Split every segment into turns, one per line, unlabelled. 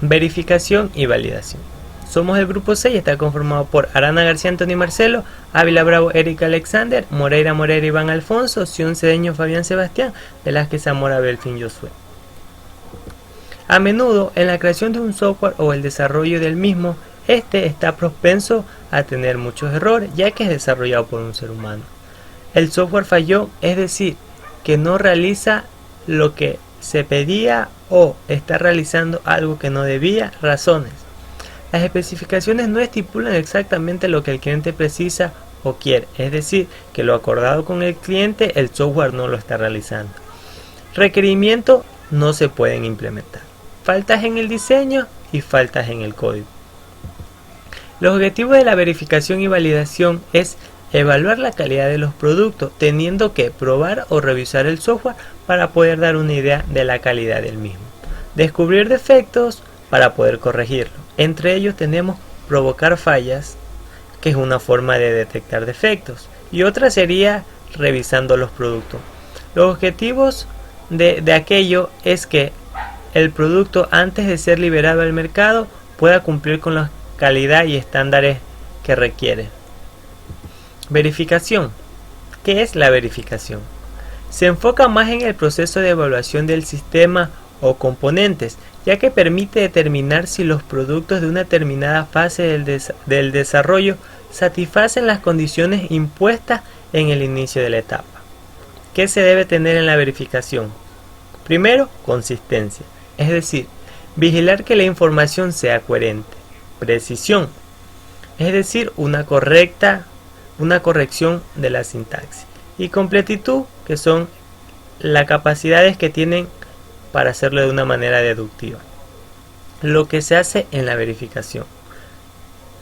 Verificación y validación. Somos el grupo 6 y está conformado por Arana García Antonio Marcelo, Ávila Bravo Erika Alexander, Moreira Iván Alfonso, Sion Cedeño Fabián Sebastián, Velázquez Zamora Belfín Josué. A menudo en la creación de un software o el desarrollo del mismo, este está propenso a tener muchos errores, ya que es desarrollado por un ser humano. El software falló, es decir, que no realiza lo que se pedía o está realizando algo que no debía. Razones: las especificaciones no estipulan exactamente lo que el cliente precisa o quiere, es decir, que lo acordado con el cliente el software no lo está realizando. Requerimientos no se pueden implementar. Faltas en el diseño y faltas en el código. Los objetivos de la verificación y validación es evaluar la calidad de los productos, teniendo que probar o revisar el software para poder dar una idea de la calidad del mismo. Descubrir defectos para poder corregirlo. Entre ellos tenemos provocar fallas, que es una forma de detectar defectos, y otra sería revisando los productos. Los objetivos de aquello es que el producto, antes de ser liberado al mercado, pueda cumplir con la calidad y estándares que requiere. Verificación. ¿Qué es la verificación? Se enfoca más en el proceso de evaluación del sistema o componentes, ya que permite determinar si los productos de una determinada fase del desarrollo satisfacen las condiciones impuestas en el inicio de la etapa. ¿Qué se debe tener en la verificación? Primero, consistencia, es decir, vigilar que la información sea coherente. Precisión, es decir, una corrección de la sintaxis. Y completitud, que son las capacidades que tienen para hacerlo de una manera deductiva. Lo que se hace en la verificación.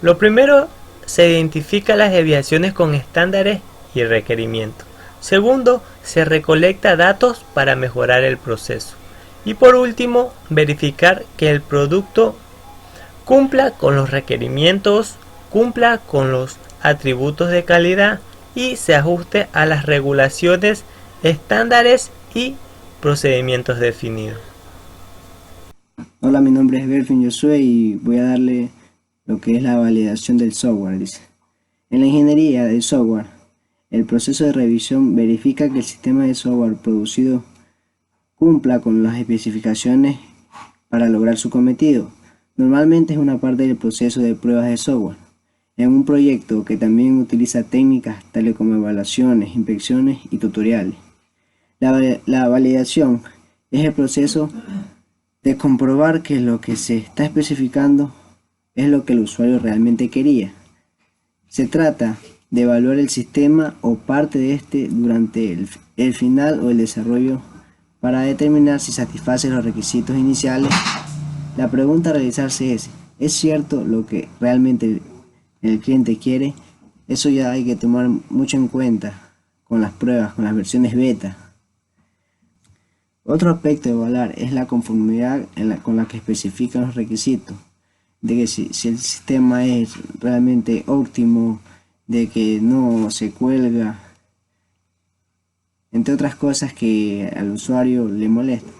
Lo primero, se identifica las desviaciones con estándares y requerimientos. Segundo, se recolecta datos para mejorar el proceso. Y por último, verificar que el producto cumpla con los requerimientos, cumpla con los atributos de calidad y se ajuste a las regulaciones, estándares y procedimientos definidos.
Hola, mi nombre es Belfín Josué y voy a darle lo que es la validación del software. En la ingeniería del software, el proceso de revisión verifica que el sistema de software producido cumpla con las especificaciones para lograr su cometido. Normalmente es una parte del proceso de pruebas de software. En un proyecto que también utiliza técnicas tales como evaluaciones, inspecciones y tutoriales. La validación es el proceso de comprobar que lo que se está especificando es lo que el usuario realmente quería. Se trata de evaluar el sistema o parte de este durante el final o el desarrollo para determinar si satisface los requisitos iniciales. La pregunta a realizarse ¿es cierto lo que realmente el cliente quiere? Eso ya hay que tomar mucho en cuenta con las pruebas, con las versiones beta. Otro aspecto de evaluar es la conformidad con la que especifican los requisitos, de que si el sistema es realmente óptimo, de que no se cuelga, entre otras cosas que al usuario le molesta.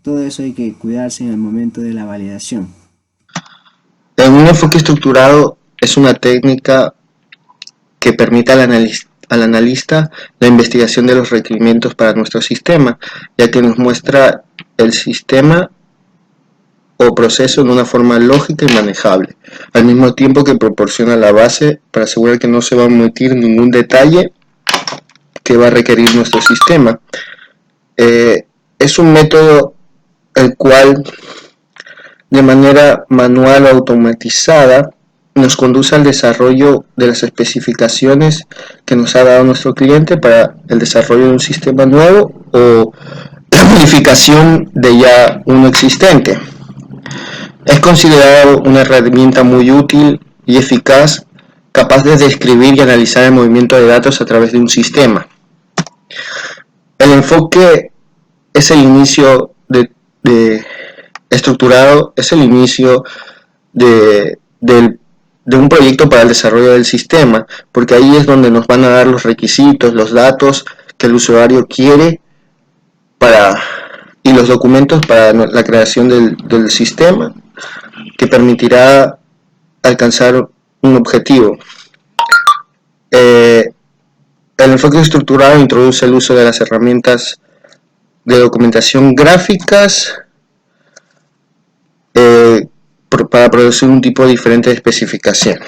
Todo eso hay que cuidarse en el momento de la validación.
Un enfoque estructurado es una técnica que permite al analista la investigación de los requerimientos para nuestro sistema, ya que nos muestra el sistema o proceso de una forma lógica y manejable, al mismo tiempo que proporciona la base para asegurar que no se va a omitir ningún detalle que va a requerir nuestro sistema. Es un método el cual de manera manual o automatizada nos conduce al desarrollo de las especificaciones que nos ha dado nuestro cliente para el desarrollo de un sistema nuevo o la modificación de ya uno existente. Es considerado una herramienta muy útil y eficaz, capaz de describir y analizar el movimiento de datos a través de un sistema. El enfoque es el inicio estructurado, es el inicio de un proyecto para el desarrollo del sistema, porque ahí es donde nos van a dar los requisitos, los datos que el usuario quiere y los documentos para la creación del sistema. que permitirá alcanzar un objetivo. El enfoque estructurado introduce el uso de las herramientas de documentación gráficas para producir un tipo diferente de especificación.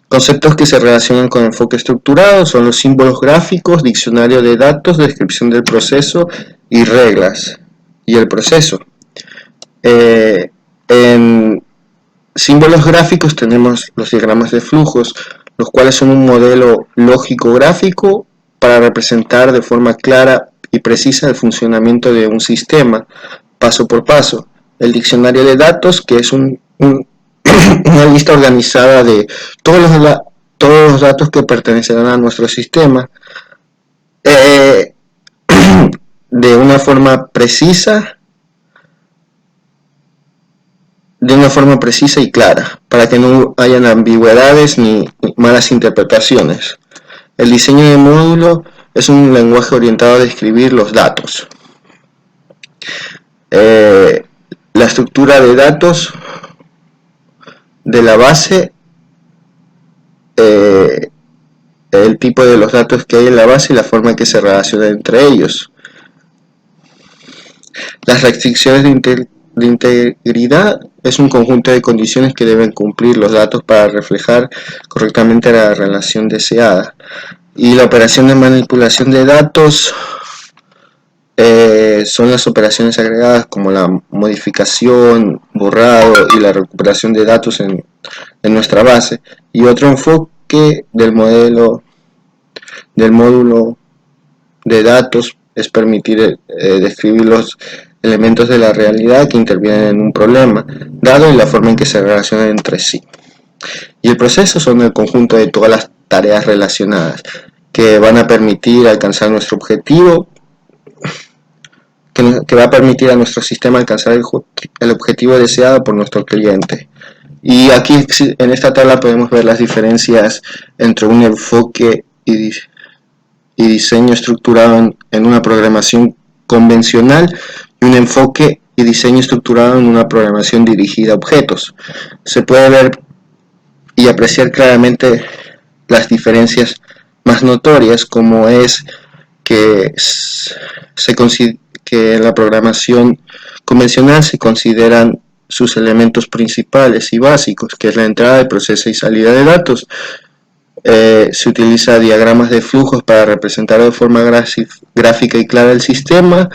Conceptos que se relacionan con el enfoque estructurado son los símbolos gráficos, diccionario de datos, descripción del proceso y reglas y el proceso. En símbolos gráficos tenemos los diagramas de flujos, los cuales son un modelo lógico gráfico para representar de forma clara y precisa el funcionamiento de un sistema, paso por paso. El diccionario de datos, que es una lista organizada de todos los datos que pertenecerán a nuestro sistema, de una forma precisa y clara, para que no hayan ambigüedades ni malas interpretaciones. El diseño de módulo es un lenguaje orientado a describir los datos. La estructura de datos de la base, el tipo de los datos que hay en la base y la forma en que se relacionan entre ellos. Las restricciones de integridad es un conjunto de condiciones que deben cumplir los datos para reflejar correctamente la relación deseada. Y la operación de manipulación de datos son las operaciones agregadas como la modificación, borrado y la recuperación de datos en nuestra base. Y otro enfoque del módulo de datos es permitir describir los elementos de la realidad que intervienen en un problema, dado y la forma en que se relacionan entre sí. Y el proceso son el conjunto de todas las tareas relacionadas que van a permitir alcanzar nuestro objetivo, que va a permitir a nuestro sistema alcanzar el objetivo deseado por nuestro cliente. Y aquí en esta tabla podemos ver las diferencias entre un enfoque y diseño estructurado en una programación convencional y un enfoque y diseño estructurado en una programación dirigida a objetos. Se puede ver y apreciar claramente las diferencias más notorias, como es que en la programación convencional se consideran sus elementos principales y básicos, que es la entrada, el proceso y salida de datos. Se utiliza diagramas de flujos para representar de forma gráfica y clara el sistema.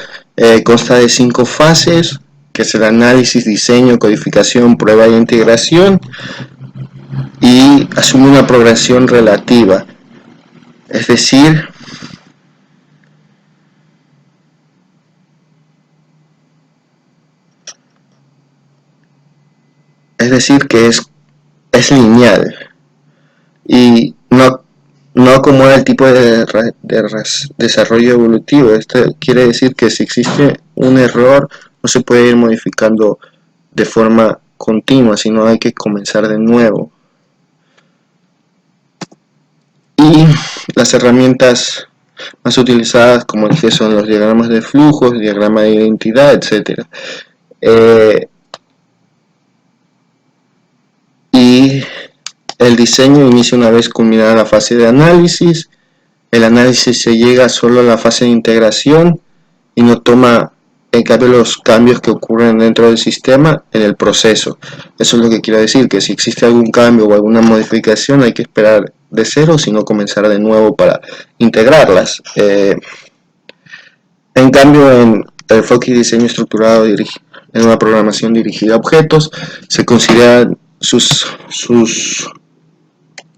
Consta de 5 fases, que es el análisis, diseño, codificación, prueba e integración, y asume una progresión relativa, es decir, que es lineal y no acomoda el tipo de desarrollo evolutivo. Esto quiere decir que si existe un error no se puede ir modificando de forma continua, sino hay que comenzar de nuevo. Y las herramientas más utilizadas, como dije, son los diagramas de flujos, diagrama de identidad, etc. Y el diseño inicia una vez culminada la fase de análisis. El análisis se llega solo a la fase de integración y no toma en cambio los cambios que ocurren dentro del sistema en el proceso. Eso es lo que quiero decir, que si existe algún cambio o alguna modificación hay que esperar de cero, sino comenzar de nuevo para integrarlas. En cambio, en el enfoque y diseño estructurado en una programación dirigida a objetos, se consideran sus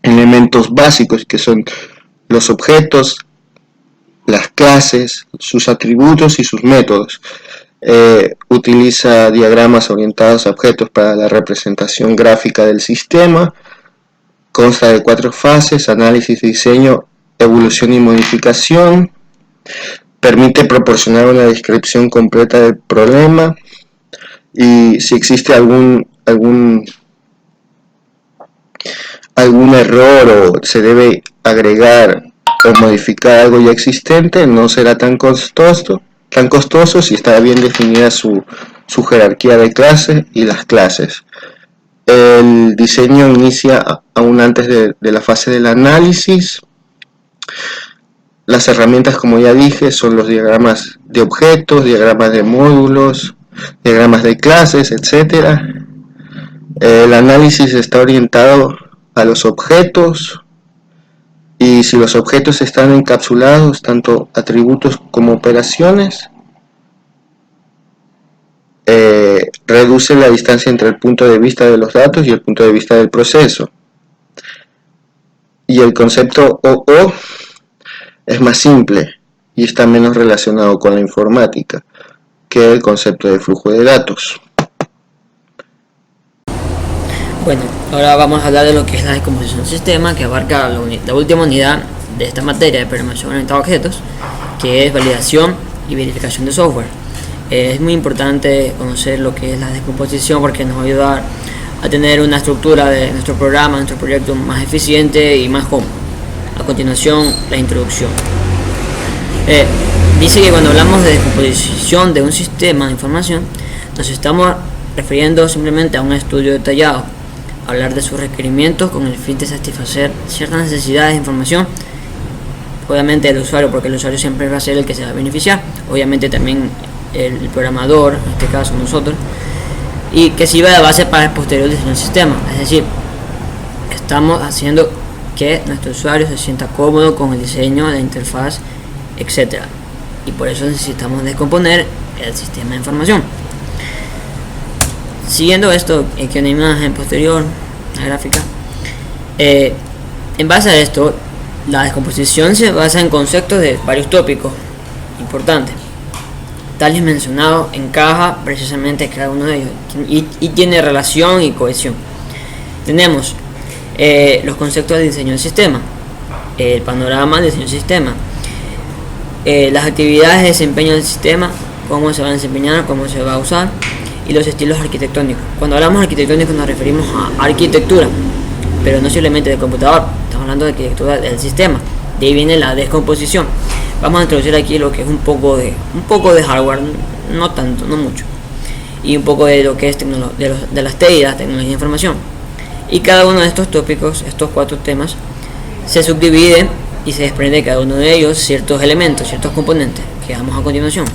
elementos básicos, que son los objetos, las clases, sus atributos y sus métodos. Utiliza diagramas orientados a objetos para la representación gráfica del sistema. Consta de 4 fases: análisis, diseño, evolución y modificación. Permite proporcionar una descripción completa del problema, y si existe algún error o se debe agregar o modificar algo ya existente, no será tan costoso si está bien definida su su jerarquía de clases y las clases. El diseño inicia aún antes de la fase del análisis. Las herramientas, como ya dije, son los diagramas de objetos, diagramas de módulos, diagramas de clases, etc. El análisis está orientado a los objetos, y si los objetos están encapsulados, tanto atributos como operaciones, reduce la distancia entre el punto de vista de los datos y el punto de vista del proceso. Y el concepto OO es más simple y está menos relacionado con la informática que el concepto de flujo de datos.
Bueno, ahora vamos a hablar de lo que es la descomposición del sistema, que abarca la última unidad de esta materia de programación orientada a objetos, que es validación y verificación de software. Es muy importante conocer lo que es la descomposición porque nos va a ayudar a tener una estructura de nuestro programa, nuestro proyecto más eficiente y más cómodo. A continuación, la introducción. Dice que cuando hablamos de descomposición de un sistema de información, nos estamos refiriendo simplemente a un estudio detallado, hablar de sus requerimientos con el fin de satisfacer ciertas necesidades de información, obviamente el usuario, porque el usuario siempre va a ser el que se va a beneficiar, obviamente también el programador, en este caso nosotros, y que sirva de base para el posterior diseño del sistema. Es decir, estamos haciendo que nuestro usuario se sienta cómodo con el diseño, la interfaz, etc. Y por eso necesitamos descomponer el sistema de información. Siguiendo esto, aquí una imagen posterior, la gráfica, en base a esto, la descomposición se basa en conceptos de varios tópicos importantes. Tales mencionados encaja precisamente cada uno de ellos y tiene relación y cohesión. Tenemos los conceptos de diseño del sistema, el panorama del diseño del sistema, las actividades de desempeño del sistema, cómo se va a desempeñar, cómo se va a usar, y los estilos arquitectónicos. Cuando hablamos de arquitectónicos nos referimos a arquitectura, pero no simplemente del computador, estamos hablando de arquitectura del sistema. De ahí viene la descomposición. Vamos a introducir aquí lo que es un poco de hardware, no tanto, no mucho, y un poco de lo que es de las TI, la tecnología de información. Y cada uno de estos tópicos, estos 4 temas, se subdivide y se desprende de cada uno de ellos ciertos elementos, ciertos componentes que damos a continuación.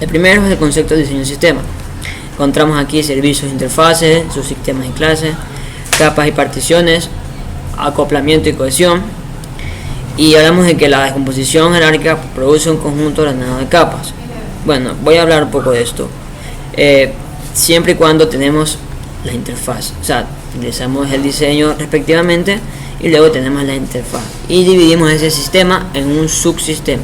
El primero es el concepto de diseño del sistema. Encontramos aquí servicios, interfaces, subsistemas y clases, capas y particiones, acoplamiento y cohesión. Y hablamos de que la descomposición jerárquica produce un conjunto ordenado de capas. Bueno, voy a hablar un poco de esto. Siempre y cuando tenemos la interfaz, o sea, utilizamos el diseño respectivamente y luego tenemos la interfaz. Y dividimos ese sistema en un subsistema.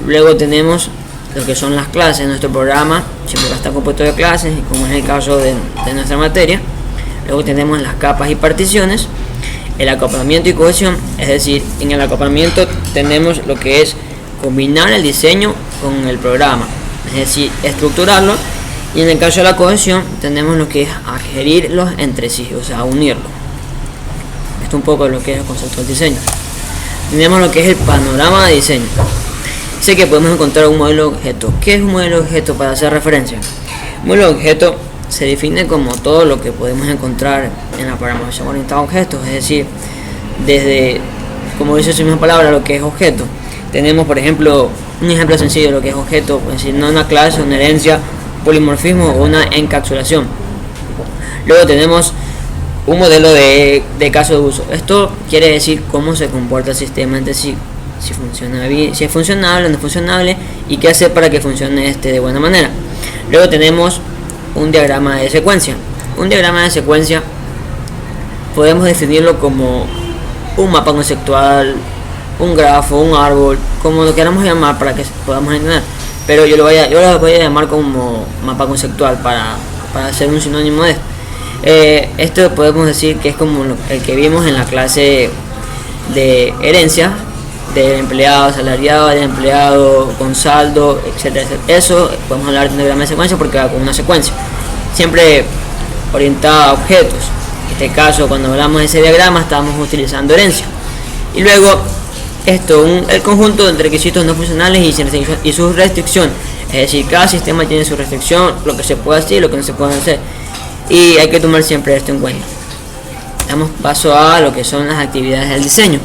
Luego tenemos lo que son las clases. Nuestro programa siempre va a estar compuesto de clases, como es el caso de nuestra materia. Luego tenemos las capas y particiones, el acoplamiento y cohesión. Es decir, en el acoplamiento tenemos lo que es combinar el diseño con el programa, es decir, estructurarlo. Y en el caso de la cohesión tenemos lo que es adherirlos entre sí, o sea, unirlos. Esto es un poco lo que es el concepto del diseño. Tenemos lo que es el panorama de diseño. Sé que podemos encontrar un modelo de objeto. ¿Qué es un modelo de objeto para hacer referencia? Un modelo de objeto se define como todo lo que podemos encontrar en la programación orientada a objetos, es decir, desde, como dice su misma palabra, lo que es objeto. Tenemos, por ejemplo, un ejemplo sencillo de lo que es objeto, es decir, no una clase, una herencia, polimorfismo o una encapsulación. Luego tenemos un modelo de caso de uso. Esto quiere decir cómo se comporta el sistema entre sí, si funciona bien, si es funcionable o no es funcionable, y qué hacer para que funcione de buena manera. Luego tenemos un diagrama de secuencia. Un diagrama de secuencia podemos definirlo como un mapa conceptual, un grafo, un árbol, como lo queramos llamar para que podamos entender. Pero yo lo voy a llamar como mapa conceptual para hacer un sinónimo de esto. Esto podemos decir que es como el que vimos en la clase de herencia, del empleado asalariado, del empleado con saldo, etcétera, etcétera. Eso podemos hablar de un diagrama de secuencia porque va con una secuencia, siempre orientada a objetos. En este caso, cuando hablamos de ese diagrama, estamos utilizando herencia. Y luego, el conjunto de requisitos no funcionales y sus restricciones. Es decir, cada sistema tiene su restricción, lo que se puede hacer y lo que no se puede hacer. Y hay que tomar siempre esto en cuenta. Damos paso a lo que son las actividades del diseño.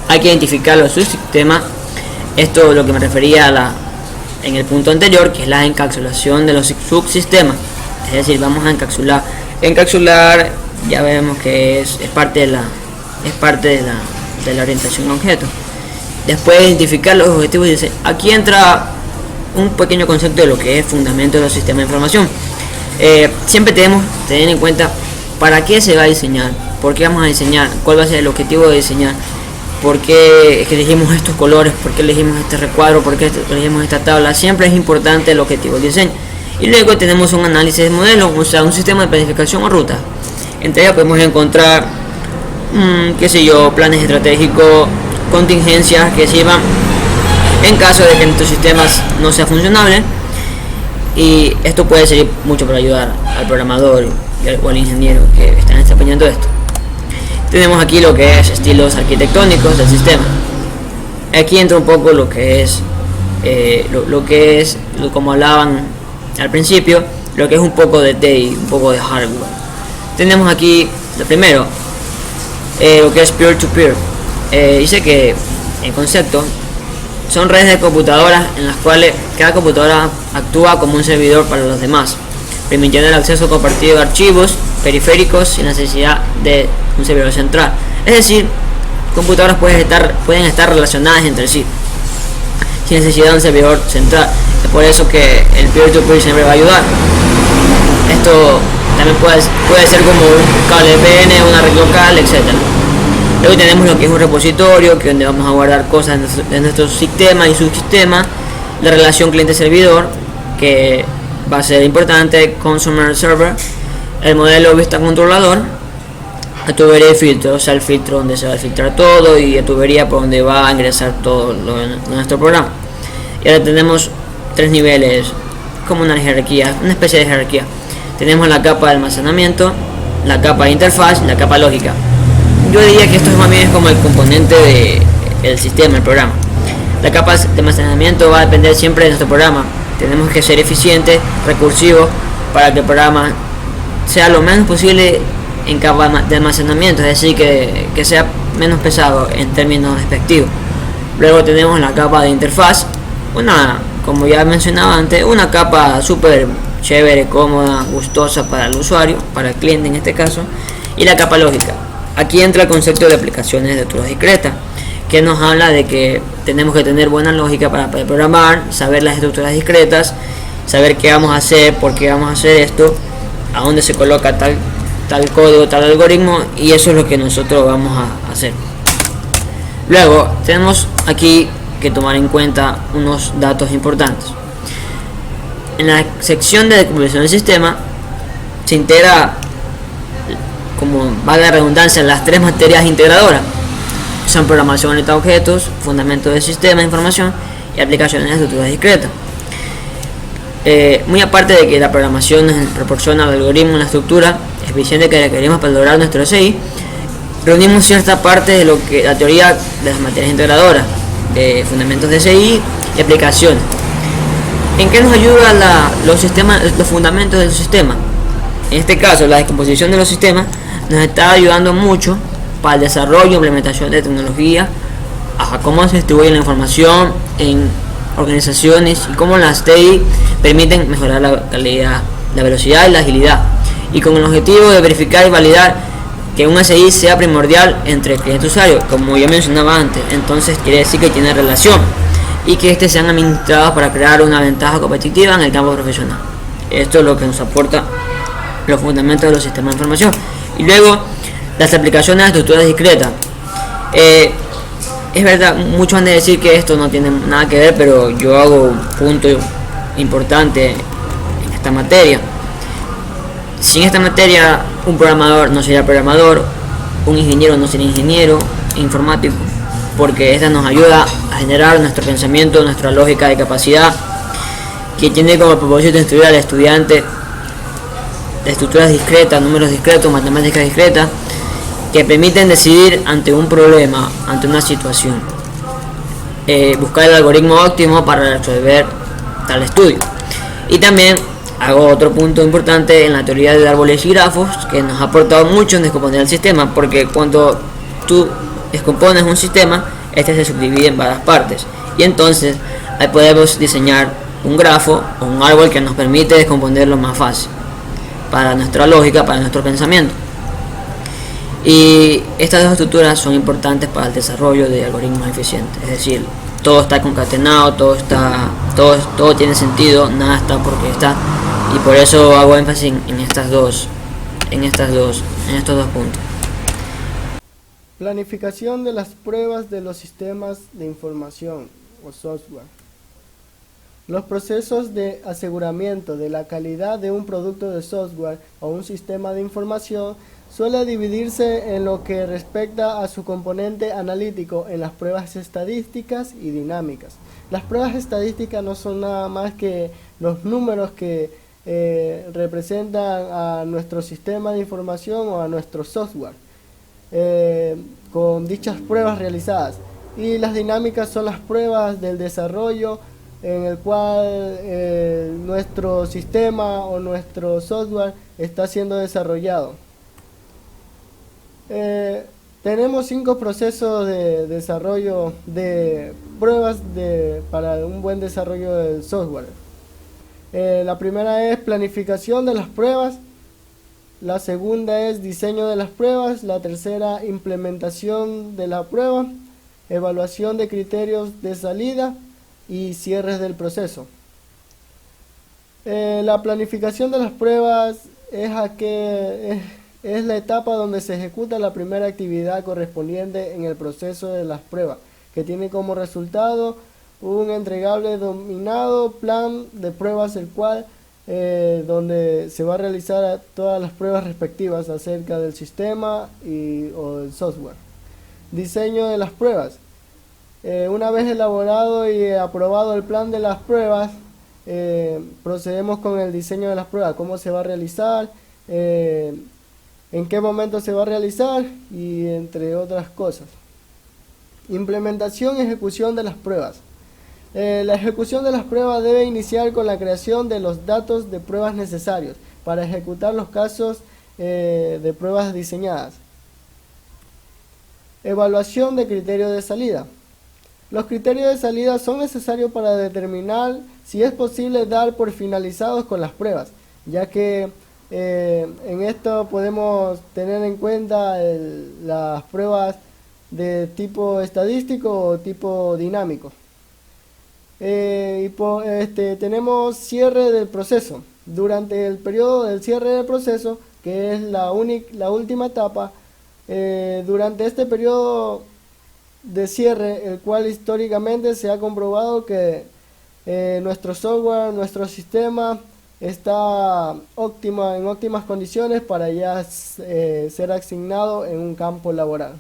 Hay que identificar los subsistemas. Esto es lo que me refería en el punto anterior, que es la encapsulación de los subsistemas. Es decir, vamos a encapsular. Encapsular ya vemos que es parte de la orientación a objetos. Después de identificar los objetivos de diseño. Aquí entra un pequeño concepto de lo que es fundamento de los sistemas de información. Siempre tenemos que tener en cuenta para qué se va a diseñar, por qué vamos a diseñar, cuál va a ser el objetivo de diseñar, por qué es que elegimos estos colores, por qué elegimos este recuadro, por qué elegimos esta tabla. Siempre es importante el objetivo del diseño. Y luego tenemos un análisis de modelo, o sea, un sistema de planificación o ruta. Entre ellas podemos encontrar, planes estratégicos, contingencias que sirvan en caso de que nuestros sistemas no sea funcionable. Y esto puede servir mucho para ayudar al programador o al ingeniero que están desempeñando esto. Tenemos aquí lo que es estilos arquitectónicos del sistema. Aquí entra un poco lo que es como hablaban al principio, lo que es un poco de TI, un poco de hardware. Tenemos aquí lo primero, lo que es peer-to-peer. Dice que en concepto son redes de computadoras en las cuales cada computadora actúa como un servidor para los demás, permitiendo el acceso compartido de archivos periféricos sin necesidad de un servidor central. Es decir, computadoras pueden estar relacionadas entre sí sin necesidad de un servidor central. Es por eso que el peer-to-peer siempre va a ayudar. Esto también puede ser como un cable VPN, una red local, etc. Luego tenemos lo que es un repositorio, que es donde vamos a guardar cosas de nuestro sistema y subsistema. La relación cliente-servidor, que va a ser importante, consumer server. El modelo vista controlador. La tubería de filtro, o sea, el filtro donde se va a filtrar todo, y la tubería por donde va a ingresar todo nuestro programa. Y ahora tenemos tres niveles, como una jerarquía, una especie de jerarquía. Tenemos la capa de almacenamiento, la capa de interfaz y la capa lógica. Yo diría que esto más bien es como el componente del sistema, el programa. La capa de almacenamiento va a depender siempre de nuestro programa. Tenemos que ser eficientes, recursivos, para que el programa sea lo menos posible en capa de almacenamiento, es decir, que sea menos pesado en términos despectivos. Luego tenemos la capa de interfaz, como ya mencionaba antes, una capa súper chévere, cómoda, gustosa para el usuario, para el cliente en este caso. Y la capa lógica. Aquí entra el concepto de aplicaciones de estructuras discretas, que nos habla de que tenemos que tener buena lógica para poder programar, saber las estructuras discretas, saber qué vamos a hacer, por qué vamos a hacer esto, a dónde se coloca tal código, tal algoritmo, y eso es lo que nosotros vamos a hacer. Luego tenemos aquí que tomar en cuenta unos datos importantes. En la sección de decomposición del sistema se integra, como valga la redundancia, las tres materias integradoras. Son programación orientada a objetos, fundamentos del sistema de información y aplicaciones de estructuras discretas. Muy aparte de que la programación nos proporciona el algoritmo, la estructura eficiente que requerimos para lograr nuestro SI, reunimos cierta parte de lo que la teoría de las materias integradoras, de fundamentos de SI y aplicaciones. ¿En qué nos ayuda los fundamentos del sistema? En este caso, la descomposición de los sistemas nos está ayudando mucho para el desarrollo e implementación de tecnología, a cómo se distribuye la información en organizaciones y cómo las TI permiten mejorar la calidad, la velocidad y la agilidad, y con el objetivo de verificar y validar que un SI sea primordial entre cliente y usuario, como ya mencionaba antes. Entonces quiere decir que tiene relación y que estos sean administrados para crear una ventaja competitiva en el campo profesional. Esto es lo que nos aporta los fundamentos de los sistemas de información. Y luego las aplicaciones de estructuras discretas. Es verdad, muchos han de decir que esto no tiene nada que ver, pero yo hago un punto importante en esta materia. Sin esta materia, un programador no sería programador, un ingeniero no sería ingeniero informático, porque esta nos ayuda a generar nuestro pensamiento, nuestra lógica de capacidad, que tiene como propósito instruir al estudiante de estructuras discretas, números discretos, matemáticas discretas, que permiten decidir ante un problema, ante una situación, buscar el algoritmo óptimo para resolver tal estudio. Y también hago otro punto importante en la teoría de árboles y grafos, que nos ha aportado mucho en descomponer el sistema, porque cuando tú descompones un sistema, este se subdivide en varias partes, y entonces ahí podemos diseñar un grafo o un árbol que nos permite descomponerlo más fácil para nuestra lógica, para nuestro pensamiento. Y estas dos estructuras son importantes para el desarrollo de algoritmos eficientes, es decir, todo está concatenado, todo tiene sentido, nada está porque está, y por eso hago énfasis en estos dos puntos.
Planificación de las pruebas de los sistemas de información o software. Los procesos de aseguramiento de la calidad de un producto de software o un sistema de información suele dividirse en lo que respecta a su componente analítico en las pruebas estadísticas y dinámicas. Las pruebas estadísticas no son nada más que los números que representan a nuestro sistema de información o a nuestro software con dichas pruebas realizadas. Y las dinámicas son las pruebas del desarrollo en el cual nuestro sistema o nuestro software está siendo desarrollado. Tenemos 5 procesos de desarrollo de pruebas para un buen desarrollo del software. La primera es planificación de las pruebas, la segunda es diseño de las pruebas, la tercera implementación de la prueba, evaluación de criterios de salida y cierres del proceso. La planificación de las pruebas es la etapa donde se ejecuta la primera actividad correspondiente en el proceso de las pruebas, que tiene como resultado un entregable denominado plan de pruebas, el cual donde se va a realizar todas las pruebas respectivas acerca del sistema o del software. Diseño de las pruebas. Una vez elaborado y aprobado el plan de las pruebas, procedemos con el diseño de las pruebas, cómo se va a realizar, en qué momento se va a realizar y entre otras cosas. Implementación y ejecución de las pruebas. La ejecución de las pruebas debe iniciar con la creación de los datos de pruebas necesarios para ejecutar los casos de pruebas diseñadas. Evaluación de criterios de salida. Los criterios de salida son necesarios para determinar si es posible dar por finalizados con las pruebas, ya que en esto podemos tener en cuenta las pruebas de tipo estadístico o tipo dinámico. Tenemos cierre del proceso. Durante el periodo del cierre del proceso, que es la última etapa, durante este periodo de cierre, el cual históricamente se ha comprobado que nuestro software, nuestro sistema está en óptimas condiciones para ya ser asignado en un campo laboral.